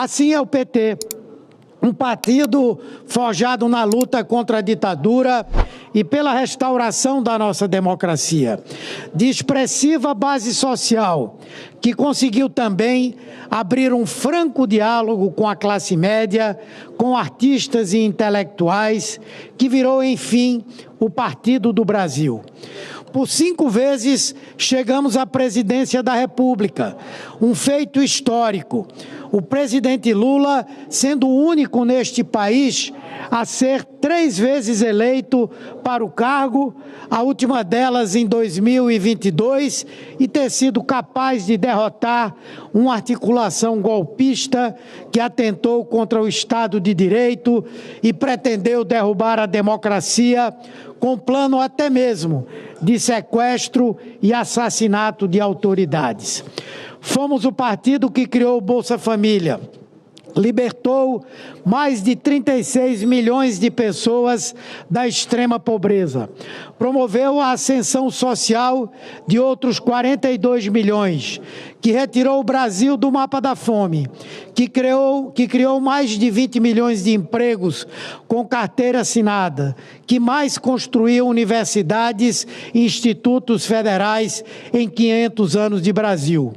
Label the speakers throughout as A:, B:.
A: Assim é o PT, um partido forjado na luta contra a ditadura e pela restauração da nossa democracia, de expressiva base social, que conseguiu também abrir um franco diálogo com a classe média, com artistas e intelectuais, que virou, enfim, o Partido do Brasil. Por 5 vezes chegamos à presidência da República, um feito histórico. O presidente Lula sendo o único neste país a ser 3 vezes eleito para o cargo, a última delas em 2022, e ter sido capaz de derrotar uma articulação golpista que atentou contra o Estado de Direito e pretendeu derrubar a democracia com plano até mesmo de sequestro e assassinato de autoridades. Fomos o partido que criou o Bolsa Família, libertou mais de 36 milhões de pessoas da extrema pobreza, promoveu a ascensão social de outros 42 milhões, que retirou o Brasil do mapa da fome, que criou mais de 20 milhões de empregos com carteira assinada, que mais construiu universidades e institutos federais em 500 anos de Brasil.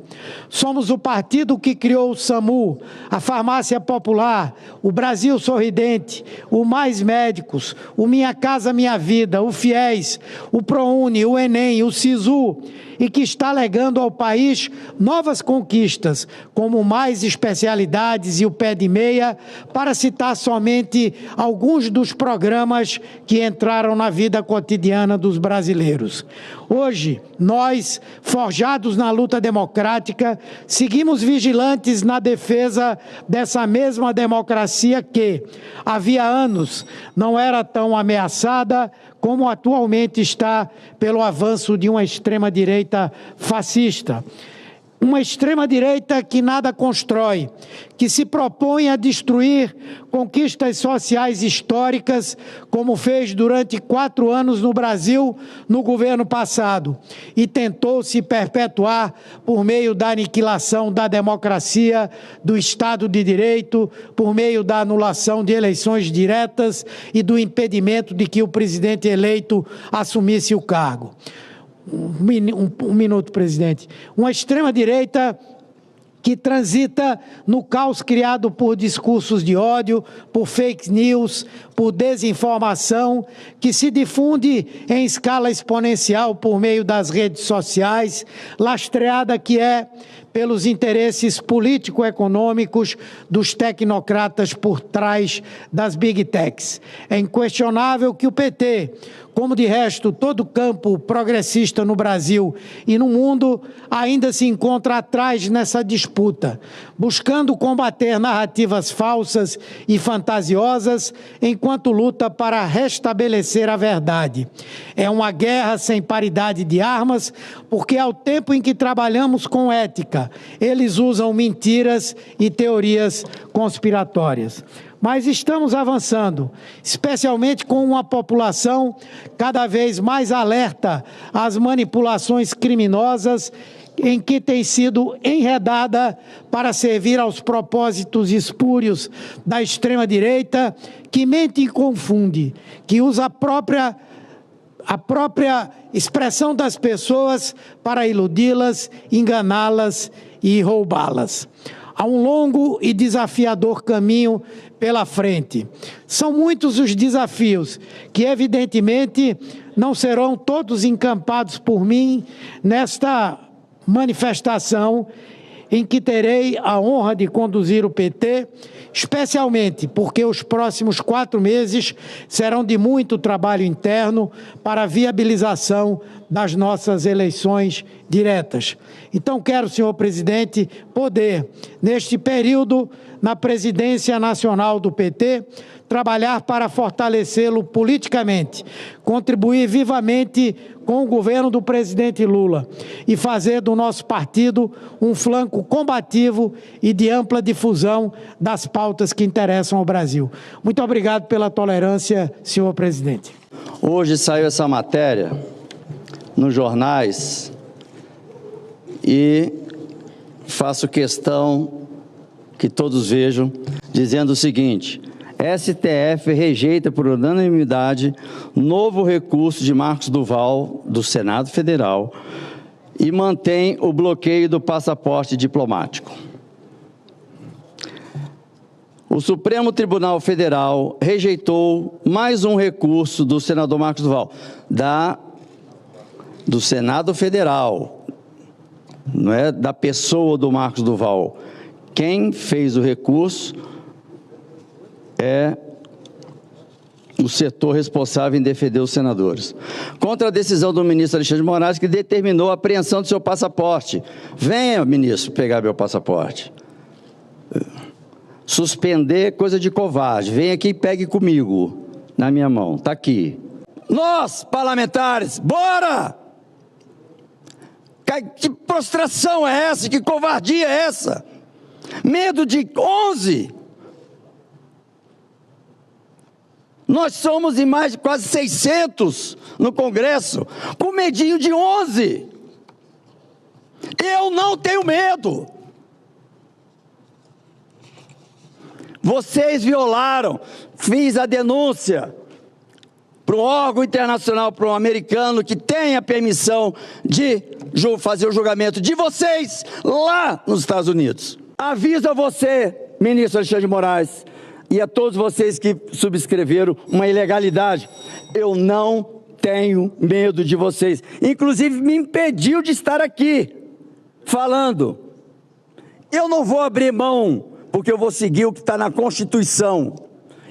A: Somos o partido que criou o SAMU, a farmácia popular, o Brasil Sorridente, o Mais Médicos, o Minha Casa Minha Vida, o FIES, o ProUni, o Enem, o SISU, e que está legando ao país novas conquistas, como mais especialidades e o pé de meia, para citar somente alguns dos programas que entraram na vida cotidiana dos brasileiros. Hoje, nós, forjados na luta democrática, seguimos vigilantes na defesa dessa mesma democracia que, havia anos, não era tão ameaçada como atualmente está pelo avanço de uma extrema-direita fascista. Uma extrema-direita que nada constrói, que se propõe a destruir conquistas sociais históricas, como fez durante 4 anos no Brasil, no governo passado, e tentou se perpetuar por meio da aniquilação da democracia, do Estado de Direito, por meio da anulação de eleições diretas e do impedimento de que o presidente eleito assumisse o cargo. Um minuto, presidente. Uma extrema-direita que transita no caos criado por discursos de ódio, por fake news, por desinformação, que se difunde em escala exponencial por meio das redes sociais, lastreada que é pelos interesses político-econômicos dos tecnocratas por trás das Big Techs. É inquestionável que o PT, como de resto todo o campo progressista no Brasil e no mundo, ainda se encontra atrás nessa disputa, buscando combater narrativas falsas e fantasiosas, enquanto luta para restabelecer a verdade. É uma guerra sem paridade de armas, porque ao tempo em que trabalhamos com ética, eles usam mentiras e teorias conspiratórias. Mas estamos avançando, especialmente com uma população cada vez mais alerta às manipulações criminosas em que tem sido enredada para servir aos propósitos espúrios da extrema-direita, que mente e confunde, que usa a própria expressão das pessoas para iludi-las, enganá-las e roubá-las. Há um longo e desafiador caminho pela frente. São muitos os desafios que, evidentemente, não serão todos encampados por mim nesta manifestação em que terei a honra de conduzir o PT, especialmente porque os próximos 4 meses serão de muito trabalho interno para a viabilização das nossas eleições diretas. Então, quero, senhor presidente, poder, neste período, na presidência nacional do PT, trabalhar para fortalecê-lo politicamente, contribuir vivamente com o governo do presidente Lula e fazer do nosso partido um flanco combativo e de ampla difusão das pautas que interessam ao Brasil. Muito obrigado pela tolerância, senhor presidente.
B: Hoje saiu essa matéria nos jornais e faço questão que todos vejam, dizendo o seguinte: STF rejeita por unanimidade novo recurso de Marcos Duval, do Senado Federal, e mantém o bloqueio do passaporte diplomático. O Supremo Tribunal Federal rejeitou mais um recurso do senador Marcos Duval, do Senado Federal, não é da pessoa do Marcos Duval. Quem fez o recurso é o setor responsável em defender os senadores. Contra a decisão do ministro Alexandre de Moraes, que determinou a apreensão do seu passaporte. Venha, ministro, pegar meu passaporte. Suspender coisa de covarde. Venha aqui e pegue comigo, na minha mão. Está aqui. Nós, parlamentares, bora! Que prostração é essa? Que covardia é essa? Medo de 11? Nós somos em mais de quase 600 no Congresso, com medinho de 11. Eu não tenho medo. Vocês violaram, fiz a denúncia para um órgão internacional, para um americano que tem a permissão de fazer o julgamento de vocês lá nos Estados Unidos. Aviso a você, ministro Alexandre de Moraes, e a todos vocês que subscreveram uma ilegalidade. Eu não tenho medo de vocês. Inclusive, me impediu de estar aqui falando. Eu não vou abrir mão, porque eu vou seguir o que está na Constituição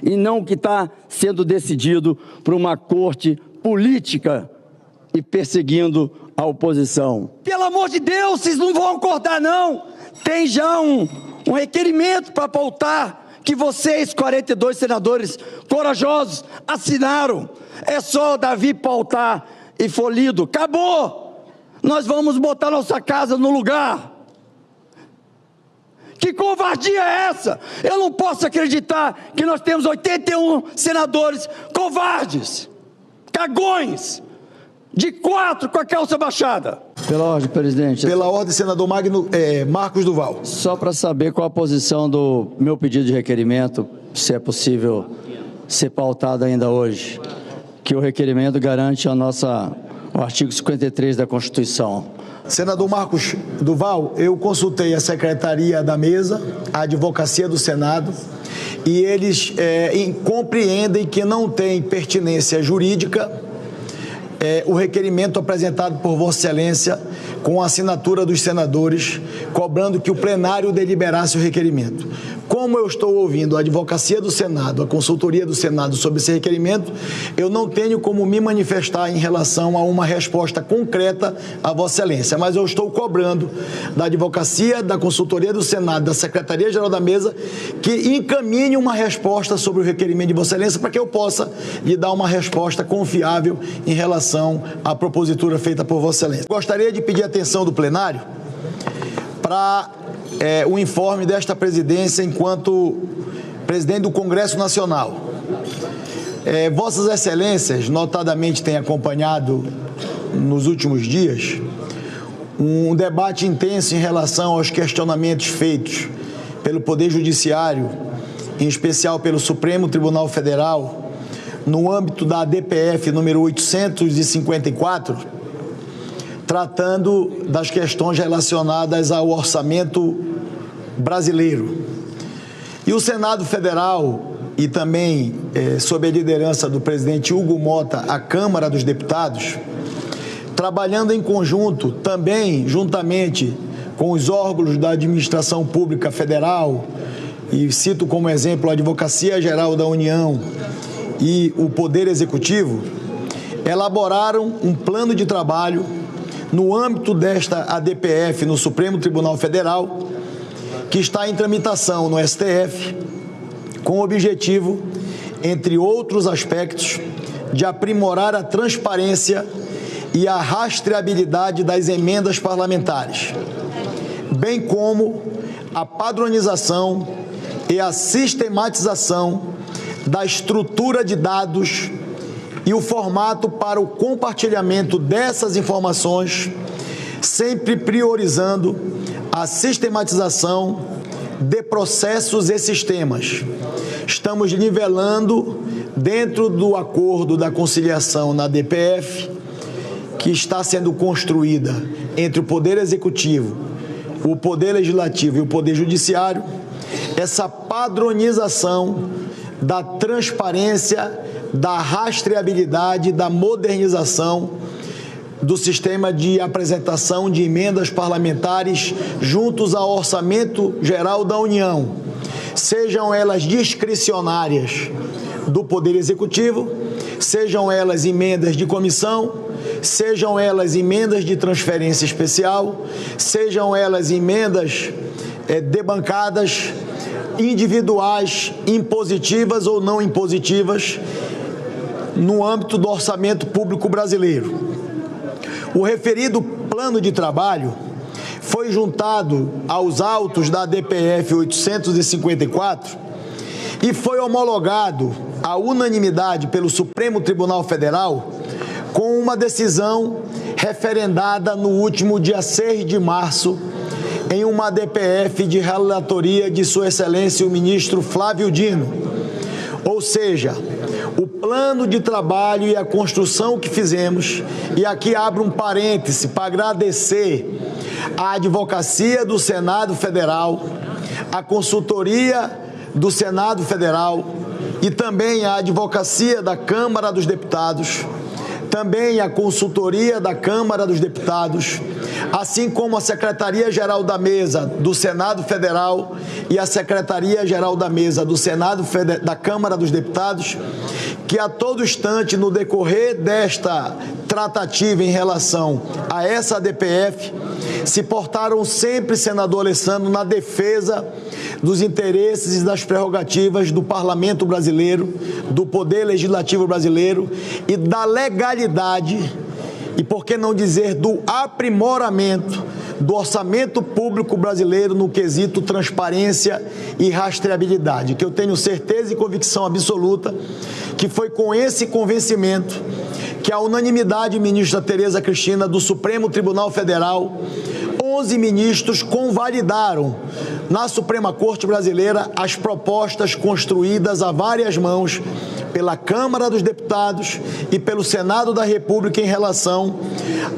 B: e não o que está sendo decidido por uma corte política e perseguindo a oposição. Pelo amor de Deus, vocês não vão acordar, não. Tem já um requerimento para pautar, que vocês, 42 senadores corajosos, assinaram. É só Davi pautar e for lido. Acabou! Nós vamos botar nossa casa no lugar. Que covardia é essa? Eu não posso acreditar que nós temos 81 senadores covardes, cagões, de 4 com a calça baixada. Pela ordem, presidente.
C: Pela ordem, senador Marcos Duval.
B: Só para saber qual a posição do meu pedido de requerimento, se é possível ser pautado ainda hoje, que o requerimento garante o artigo 53 da Constituição.
C: Senador Marcos Duval, eu consultei a Secretaria da Mesa, a Advocacia do Senado, e eles compreendem que não tem pertinência jurídica o requerimento apresentado por Vossa Excelência com a assinatura dos senadores, cobrando que o plenário deliberasse o requerimento. Como eu estou ouvindo a Advocacia do Senado, a Consultoria do Senado sobre esse requerimento, eu não tenho como me manifestar em relação a uma resposta concreta a Vossa Excelência, mas eu estou cobrando da Advocacia, da Consultoria do Senado, da Secretaria-Geral da Mesa, que encaminhe uma resposta sobre o requerimento de Vossa Excelência para que eu possa lhe dar uma resposta confiável em relação à propositura feita por Vossa Excelência. Gostaria de pedir a atenção do plenário para o informe desta presidência enquanto presidente do Congresso Nacional. Vossas Excelências, notadamente, têm acompanhado nos últimos dias um debate intenso em relação aos questionamentos feitos pelo Poder Judiciário, em especial pelo Supremo Tribunal Federal, no âmbito da DPF número 854, tratando das questões relacionadas ao orçamento brasileiro. E o Senado Federal, e também, sob a liderança do presidente Hugo Mota, a Câmara dos Deputados, trabalhando em conjunto, também juntamente com os órgãos da Administração Pública Federal, e cito como exemplo a Advocacia Geral da União e o Poder Executivo, elaboraram um plano de trabalho no âmbito desta ADPF no Supremo Tribunal Federal, que está em tramitação no STF, com o objetivo, entre outros aspectos, de aprimorar a transparência e a rastreabilidade das emendas parlamentares, bem como a padronização e a sistematização da estrutura de dados e o formato para o compartilhamento dessas informações, sempre priorizando a sistematização de processos e sistemas. Estamos nivelando dentro do acordo da conciliação na DPF, que está sendo construída entre o Poder Executivo, o Poder Legislativo e o Poder Judiciário, essa padronização da transparência, da rastreabilidade, da modernização do sistema de apresentação de emendas parlamentares juntos ao Orçamento Geral da União, sejam elas discricionárias do Poder Executivo, sejam elas emendas de comissão, sejam elas emendas de transferência especial, sejam elas emendas debancadas, individuais, impositivas ou não impositivas, no âmbito do orçamento público brasileiro. O referido plano de trabalho foi juntado aos autos da DPF 854 e foi homologado à unanimidade pelo Supremo Tribunal Federal com uma decisão referendada no último dia 6 de março em uma DPF de relatoria de Sua Excelência o ministro Flávio Dino. Ou seja, o plano de trabalho e a construção que fizemos, e aqui abro um parêntese para agradecer à Advocacia do Senado Federal, à Consultoria do Senado Federal e também à Advocacia da Câmara dos Deputados, também a Consultoria da Câmara dos Deputados, assim como a Secretaria-Geral da Mesa do Senado Federal e a Secretaria-Geral da Mesa do Senado da Câmara dos Deputados, que a todo instante, no decorrer desta tratativa em relação a essa DPF, se portaram sempre, senador Alessandro, na defesa dos interesses e das prerrogativas do Parlamento brasileiro, do Poder Legislativo brasileiro e da legalidade e, por que não dizer, do aprimoramento do orçamento público brasileiro no quesito transparência e rastreabilidade, que eu tenho certeza e convicção absoluta que foi com esse convencimento que a unanimidade ministra Tereza Cristina do Supremo Tribunal Federal, 11 ministros convalidaram na Suprema Corte Brasileira as propostas construídas a várias mãos pela Câmara dos Deputados e pelo Senado da República em relação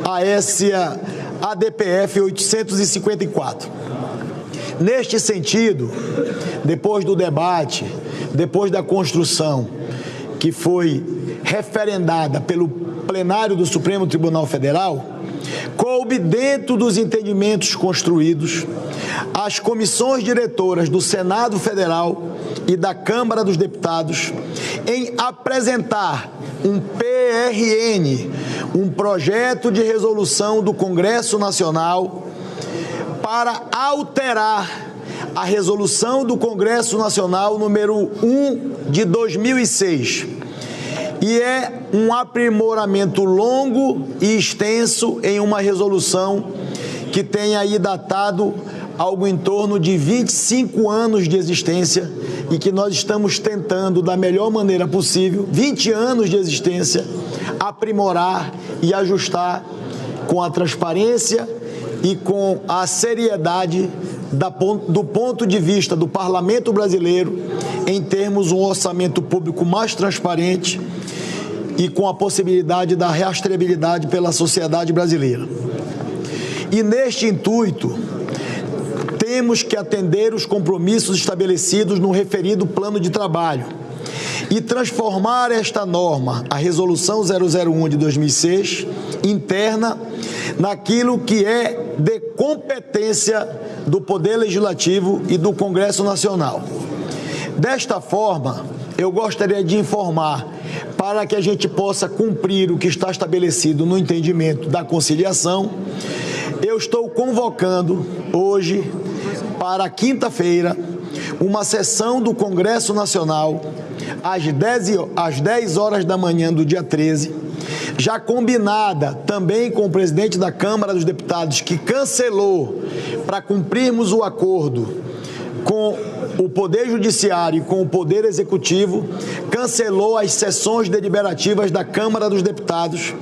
C: a essa ADPF 854. Neste sentido, depois do debate, depois da construção que foi referendada pelo plenário do Supremo Tribunal Federal, coube dentro dos entendimentos construídos as comissões diretoras do Senado Federal e da Câmara dos Deputados em apresentar um PRN, um projeto de resolução do Congresso Nacional para alterar a resolução do Congresso Nacional número 1 de 2006. E é um aprimoramento longo e extenso em uma resolução que tem aí datado algo em torno de 25 anos de existência e que nós estamos tentando, da melhor maneira possível, 20 anos de existência, aprimorar e ajustar com a transparência e com a seriedade do ponto de vista do Parlamento brasileiro, em termos de um orçamento público mais transparente e com a possibilidade da rastreabilidade pela sociedade brasileira. E neste intuito, temos que atender os compromissos estabelecidos no referido plano de trabalho e transformar esta norma, a Resolução 001 de 2006, interna, naquilo que é de competência do Poder Legislativo e do Congresso Nacional. Desta forma, eu gostaria de informar, para que a gente possa cumprir o que está estabelecido no entendimento da conciliação, eu estou convocando hoje, para quinta-feira, uma sessão do Congresso Nacional, às 10 horas da manhã do dia 13, já combinada também com o presidente da Câmara dos Deputados, que cancelou para cumprirmos o acordo com o Poder Judiciário e com o Poder Executivo, cancelou as sessões deliberativas da Câmara dos Deputados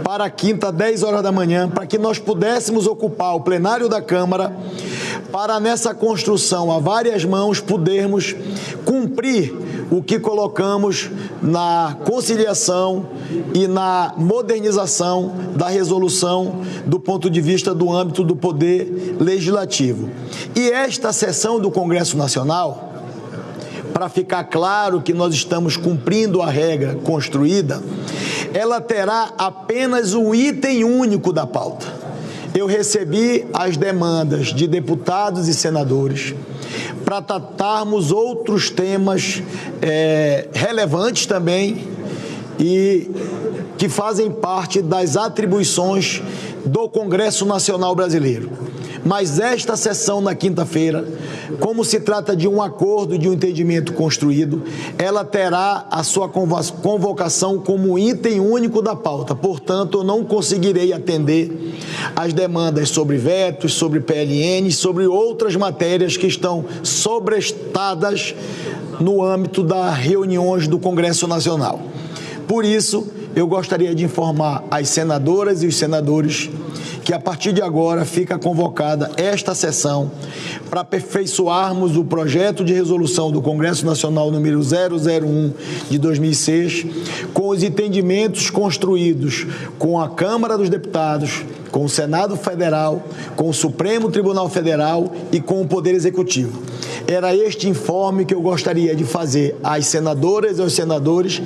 C: para quinta, 10 horas da manhã, para que nós pudéssemos ocupar o plenário da Câmara para nessa construção a várias mãos podermos cumprir o que colocamos na conciliação e na modernização da resolução do ponto de vista do âmbito do poder legislativo. E esta sessão do Congresso Nacional, para ficar claro que nós estamos cumprindo a regra construída, ela terá apenas um item único da pauta. Eu recebi as demandas de deputados e senadores para tratarmos outros temas relevantes também e que fazem parte das atribuições do Congresso Nacional Brasileiro. Mas esta sessão na quinta-feira, como se trata de um acordo, de um entendimento construído, ela terá a sua convocação como item único da pauta. Portanto, eu não conseguirei atender as demandas sobre vetos, sobre PLN, sobre outras matérias que estão sobrestadas no âmbito das reuniões do Congresso Nacional. Por isso, eu gostaria de informar as senadoras e os senadores que a partir de agora fica convocada esta sessão para aperfeiçoarmos o projeto de resolução do Congresso Nacional número 001 de 2006, com os entendimentos construídos com a Câmara dos Deputados, com o Senado Federal, com o Supremo Tribunal Federal e com o Poder Executivo. Era este informe que eu gostaria de fazer às senadoras e aos senadores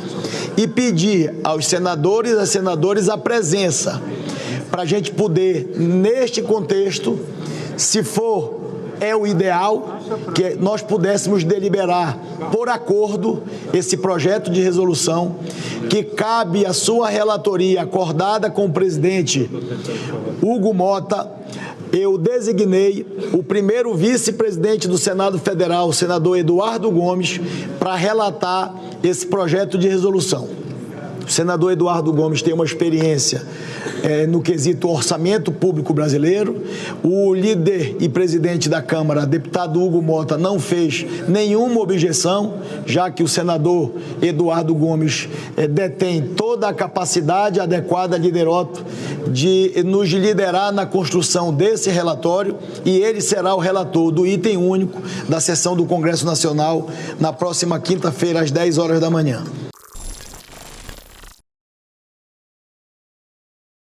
C: e pedir aos senadores e às senadoras a presença para a gente poder, neste contexto, se for o ideal, que nós pudéssemos deliberar por acordo esse projeto de resolução, que cabe a sua relatoria acordada com o presidente Hugo Mota. Eu designei o primeiro vice-presidente do Senado Federal, o senador Eduardo Gomes, para relatar esse projeto de resolução. O senador Eduardo Gomes tem uma experiência no quesito orçamento público brasileiro. O líder e presidente da Câmara, deputado Hugo Mota, não fez nenhuma objeção, já que o senador Eduardo Gomes detém toda a capacidade adequada, lideroto, de nos liderar na construção desse relatório, e ele será o relator do item único da sessão do Congresso Nacional na próxima quinta-feira, às 10 horas da manhã.